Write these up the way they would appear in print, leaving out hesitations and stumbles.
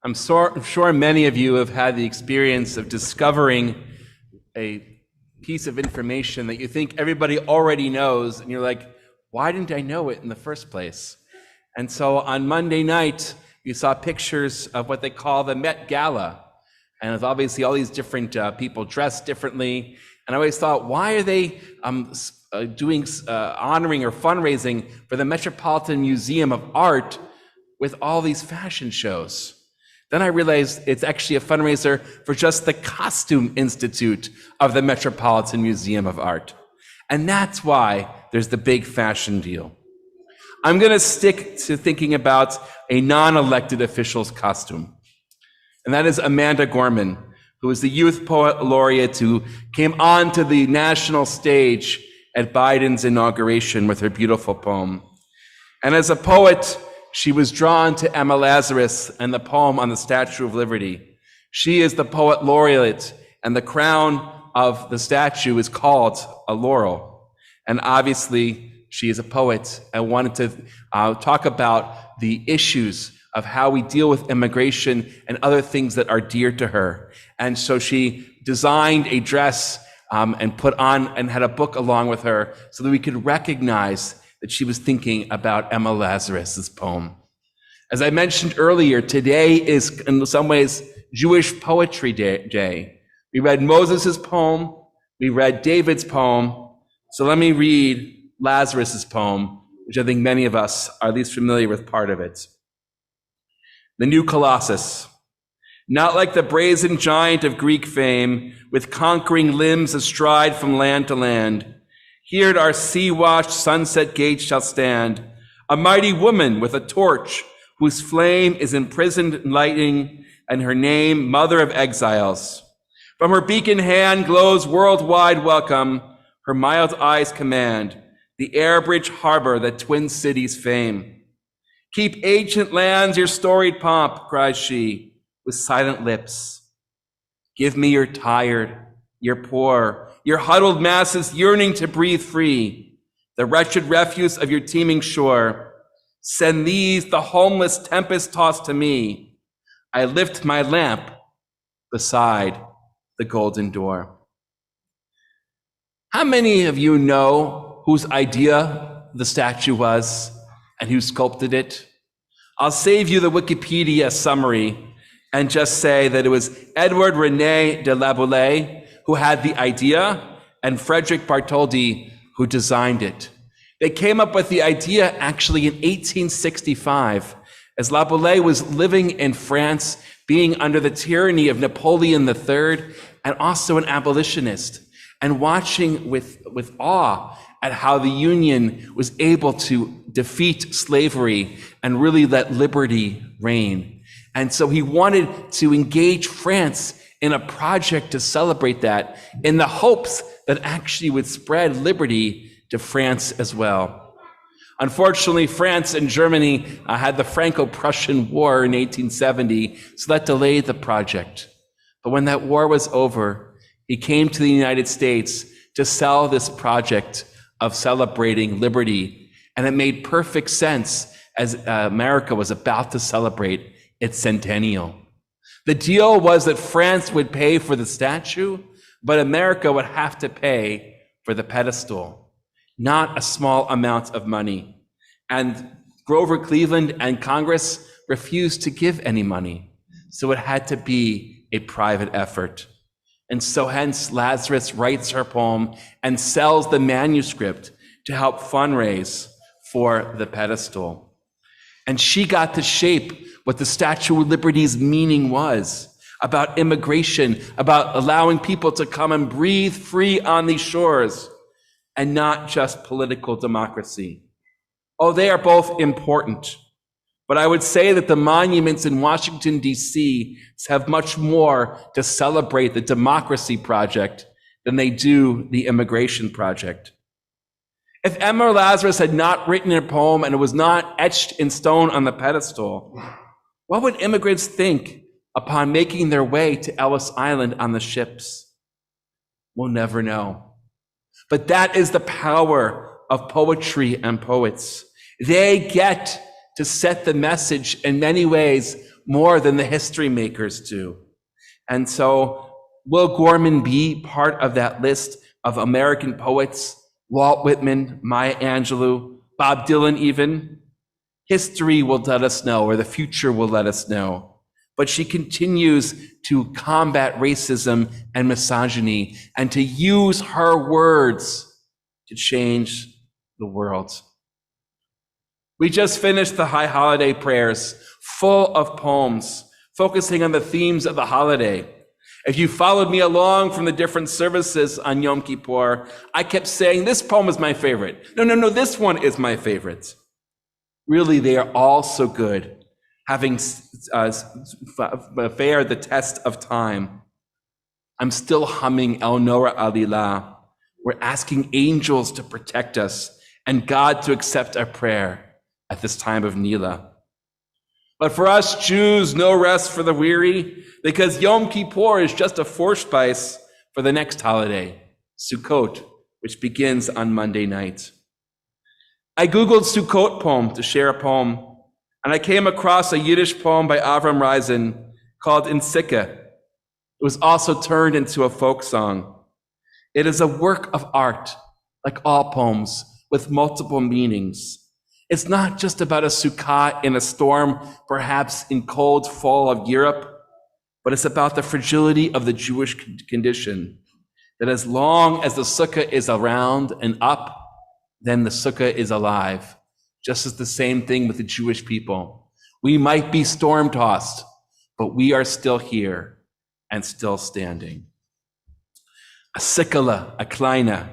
I'm sure many of you have had the experience of discovering a piece of information that you think everybody already knows, and you're like, why didn't I know it in the first place? And so on Monday night, you saw pictures of what they call the Met Gala. And it's obviously all these different people dressed differently. And I always thought, why are they doing honoring or fundraising for the Metropolitan Museum of Art with all these fashion shows? Then I realized it's actually a fundraiser for just the Costume Institute of the Metropolitan Museum of Art. And that's why there's the big fashion deal. I'm going to stick to thinking about a non-elected official's costume. And that is Amanda Gorman, who is the Youth Poet Laureate who came onto the national stage at Biden's inauguration with her beautiful poem. And as a poet, she was drawn to Emma Lazarus and the poem on the Statue of Liberty. She is the poet laureate, and the crown of the statue is called a laurel. And obviously, she is a poet and wanted to talk about the issues of how we deal with immigration and other things that are dear to her. And so she designed a dress and put on and had a book along with her so that we could recognize that she was thinking about Emma Lazarus's poem. As I mentioned earlier, today is in some ways Jewish Poetry Day. We read Moses' poem, we read David's poem, so let me read Lazarus's poem, which I think many of us are at least familiar with part of it. The New Colossus. Not like the brazen giant of Greek fame, with conquering limbs astride from land to land. Here at our sea-washed sunset gate shall stand a mighty woman with a torch, whose flame is imprisoned in lightning, and her name, Mother of Exiles. From her beacon hand glows worldwide welcome, her mild eyes command the air bridge harbor that twin cities fame. Keep ancient lands your storied pomp, cries she, with silent lips. Give me your tired, your poor, your huddled masses yearning to breathe free, the wretched refuse of your teeming shore. Send these, the homeless tempest-tossed to me. I lift my lamp beside the golden door. How many of you know whose idea the statue was and who sculpted it? I'll save you the Wikipedia summary and just say that it was Edward René de La Boulaye who had the idea, and Frederick Bartholdi who designed it. They came up with the idea actually in 1865, as La Boulaye was living in France, being under the tyranny of Napoleon III, and also an abolitionist, and watching with awe at how the Union was able to defeat slavery and really let liberty reign. And so he wanted to engage France in a project to celebrate that, in the hopes that actually would spread liberty to France as well. Unfortunately, France and Germany had the Franco-Prussian War in 1870, so that delayed the project. But when that war was over, he came to the United States to sell this project of celebrating liberty, and it made perfect sense as America was about to celebrate its centennial. The deal was that France would pay for the statue, but America would have to pay for the pedestal, not a small amount of money. And Grover Cleveland and Congress refused to give any money, so it had to be a private effort. And so hence Lazarus writes her poem and sells the manuscript to help fundraise for the pedestal. And she got to shape what the Statue of Liberty's meaning was, about immigration, about allowing people to come and breathe free on these shores, and not just political democracy. Oh, they are both important, but I would say that the monuments in Washington, D.C. have much more to celebrate the democracy project than they do the immigration project. If Emma Lazarus had not written a poem and it was not etched in stone on the pedestal, what would immigrants think upon making their way to Ellis Island on the ships? We'll never know. But that is the power of poetry and poets. They get to set the message in many ways more than the history makers do. And so will Gorman be part of that list of American poets, Walt Whitman, Maya Angelou, Bob Dylan even? History will let us know, or the future will let us know. But she continues to combat racism and misogyny and to use her words to change the world. We just finished the high holiday prayers, full of poems, focusing on the themes of the holiday. If you followed me along from the different services on Yom Kippur, I kept saying, this poem is my favorite. No, this one is my favorite. Really, they are all so good, having fared the test of time. I'm still humming El Nora Alila. We're asking angels to protect us and God to accept our prayer at this time of Nila. But for us Jews, no rest for the weary, because Yom Kippur is just a forspice for the next holiday, Sukkot, which begins on Monday night. I Googled Sukkot poem to share a poem, and I came across a Yiddish poem by Avram Reisen called In Sikke. It was also turned into a folk song. It is a work of art, like all poems, with multiple meanings. It's not just about a sukkah in a storm, perhaps in cold fall of Europe, but it's about the fragility of the Jewish condition, that as long as the sukkah is around and up, then the sukkah is alive. Just as the same thing with the Jewish people. We might be storm-tossed, but we are still here and still standing. A sikala, a kleina,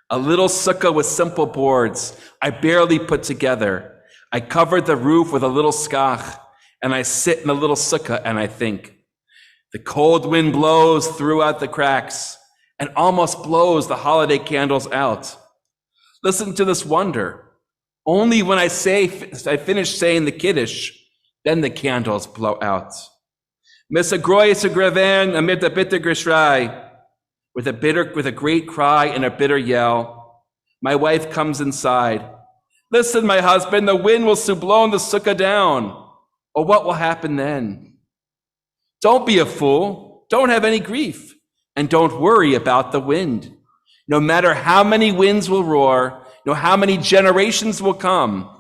a little sukkah with simple boards I barely put together. I covered the roof with a little skach, and I sit in a little sukkah and I think. The cold wind blows throughout the cracks and almost blows the holiday candles out. Listen to this wonder. Only when I finish saying the Kiddush, then the candles blow out. Misagroy sagreven amid the bitter grishrai. With a great cry and a bitter yell, my wife comes inside. Listen, my husband, the wind will soon blow the sukkah down. Or what will happen then? Don't be a fool. Don't have any grief. And don't worry about the wind. No matter how many winds will roar, no how many generations will come,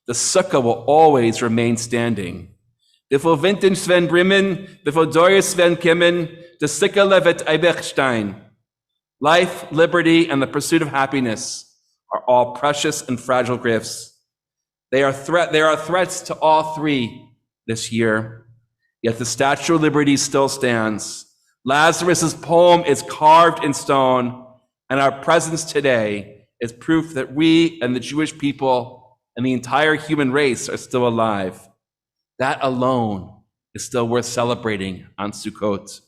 the sukkah will always remain standing. Before Winter Sven Brimmen, before Doris Sven Kimmen, the sukkah levet Eibechstein. Life, liberty, and the pursuit of happiness are all precious and fragile gifts. There are threats to all three this year, yet the Statue of Liberty still stands. Lazarus's poem is carved in stone, and our presence today is proof that we and the Jewish people and the entire human race are still alive. That alone is still worth celebrating on Sukkot.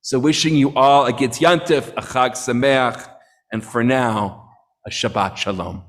So wishing you all a Gitz Yantif, a Chag Sameach, and for now, a Shabbat Shalom.